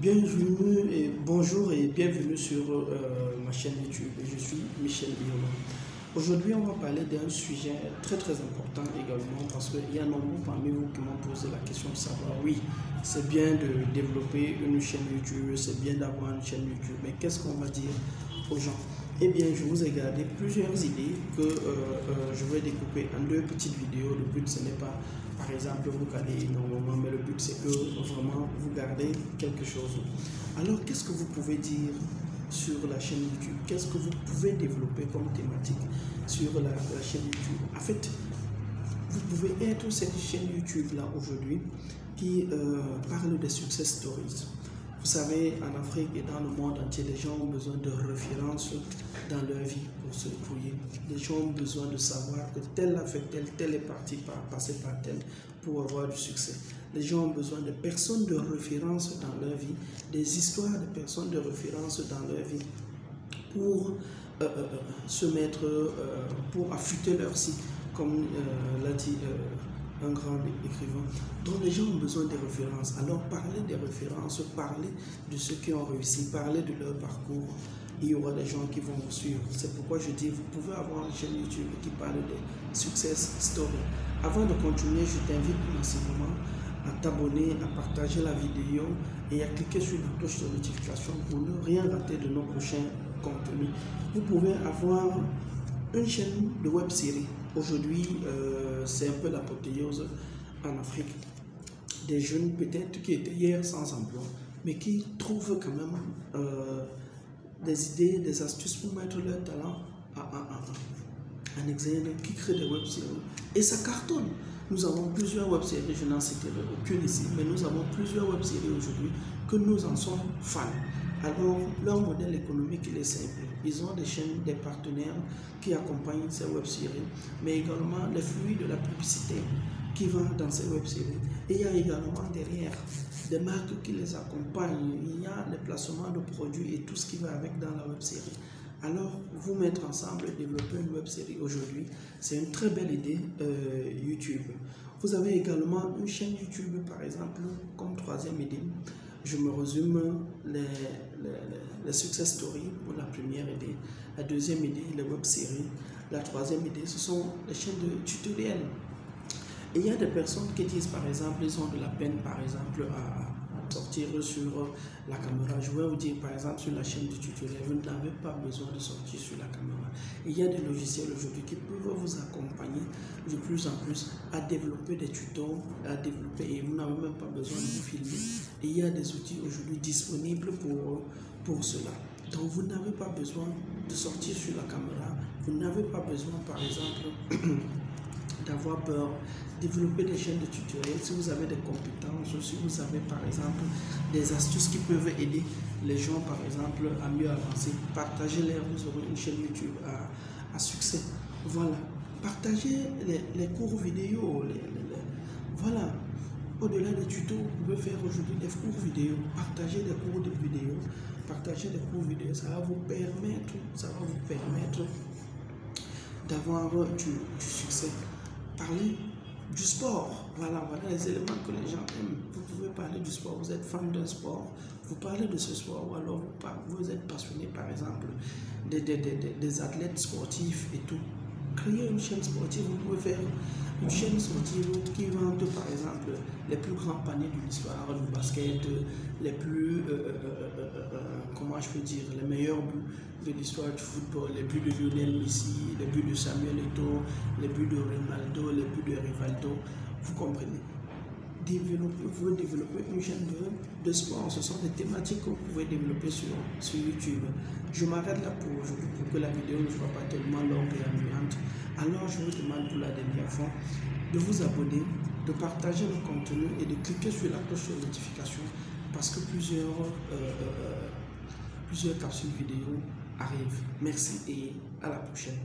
Bienvenue et bonjour et bienvenue sur ma chaîne YouTube. Je suis Michel Biolon. Aujourd'hui, on va parler d'un sujet très important également parce qu'il y a nombre parmi vous qui m'ont posé la question de savoir, oui, c'est bien de développer une chaîne YouTube, c'est bien d'avoir une chaîne YouTube, mais qu'est-ce qu'on va dire aux gens? Eh bien, je vous ai gardé plusieurs idées que je vais découper en deux petites vidéos. Le but, ce n'est pas, par exemple, vous garder énormément, mais le but, c'est que vraiment vous gardez quelque chose. Alors, qu'est-ce que vous pouvez dire sur la chaîne YouTube? Qu'est-ce que vous pouvez développer comme thématique sur la chaîne YouTube? En fait, vous pouvez être cette chaîne YouTube-là aujourd'hui qui parle des success stories. Vous savez, en Afrique et dans le monde entier, les gens ont besoin de références dans leur vie pour se débrouiller. Les gens ont besoin de savoir que tel a fait tel, tel est parti passer par tel pour avoir du succès. Les gens ont besoin de personnes de référence dans leur vie, des histoires de personnes de référence dans leur vie pour se mettre, pour affûter leur site, comme l'a dit un grand écrivain. Donc les gens ont besoin des références. Alors parlez des références, parlez de ceux qui ont réussi, parlez de leur parcours. Il y aura des gens qui vont vous suivre. C'est pourquoi je dis, vous pouvez avoir une chaîne YouTube qui parle des success stories. Avant de continuer, je t'invite massivement à t'abonner, à partager la vidéo et à cliquer sur la cloche de notification pour ne rien rater de nos prochains contenus. Vous pouvez avoir une chaîne de web série. Aujourd'hui, c'est un peu l'apothéose en Afrique. Des jeunes peut-être qui étaient hier sans emploi, mais qui trouvent quand même des idées, des astuces pour mettre leur talent en exergue, qui créent des web séries. Et ça cartonne. Nous avons plusieurs web séries, je n'en citerai aucune ici, mais nous avons plusieurs web séries aujourd'hui que nous en sommes fans. Alors, leur modèle économique, il est simple. Ils ont des chaînes, des partenaires qui accompagnent ces web-séries, mais également les flux de la publicité qui vont dans ces web-séries. Et il y a également derrière des marques qui les accompagnent. Il y a les placements de produits et tout ce qui va avec dans la web-série. Alors, vous mettre ensemble et développer une web-série aujourd'hui, c'est une très belle idée YouTube. Vous avez également une chaîne YouTube, par exemple, comme troisième idée. Je me résume les success stories pour la première idée. La deuxième idée, les web-séries. La troisième idée, ce sont les chaînes de tutoriels. Et il y a des personnes qui disent, par exemple, ils ont de la peine, par exemple, à sortir sur la caméra. Je vais vous dire, par exemple, sur la chaîne de tutoriel, vous n'avez pas besoin de sortir sur la caméra. Il y a des logiciels aujourd'hui qui peuvent vous accompagner de plus en plus à développer des tutos, à développer, et vous n'avez même pas besoin de vous filmer. Et il y a des outils aujourd'hui disponibles pour cela. Donc vous n'avez pas besoin de sortir sur la caméra, vous n'avez pas besoin, par exemple, d'avoir peur. Développer des chaînes de tutoriels si vous avez des compétences, si vous avez par exemple des astuces qui peuvent aider les gens par exemple à mieux avancer. Partagez-les, vous aurez une chaîne YouTube à succès. Voilà, partagez les cours vidéo, voilà. Au-delà des tutos, vous pouvez faire aujourd'hui des cours vidéo. Partagez des cours de vidéo, partagez des cours vidéo, ça va vous permettre d'avoir du succès. Parlez du sport, voilà les éléments que les gens aiment. Vous pouvez parler du sport, vous êtes fan d'un sport, vous parlez de ce sport, ou alors vous êtes passionné par exemple des athlètes sportifs et tout. Créez une chaîne sportive, vous pouvez faire une chaîne sportive qui vend par exemple les plus grands paniers de l'histoire du basket, les plus, comment je peux dire, les meilleurs buts de l'histoire du football, les buts de Lionel Messi, les buts de Samuel Eto'o, les buts de Ronaldo, les buts de Rivaldo, vous comprenez. Vous pouvez développer une chaîne de sport, ce sont des thématiques que vous pouvez développer sur YouTube. Je m'arrête là pour aujourd'hui pour que la vidéo ne soit pas tellement longue et ennuyante. Alors je vous demande pour la dernière fois de vous abonner, de partager le contenu et de cliquer sur la cloche de notification parce que plusieurs capsules vidéo arrivent. Merci et à la prochaine.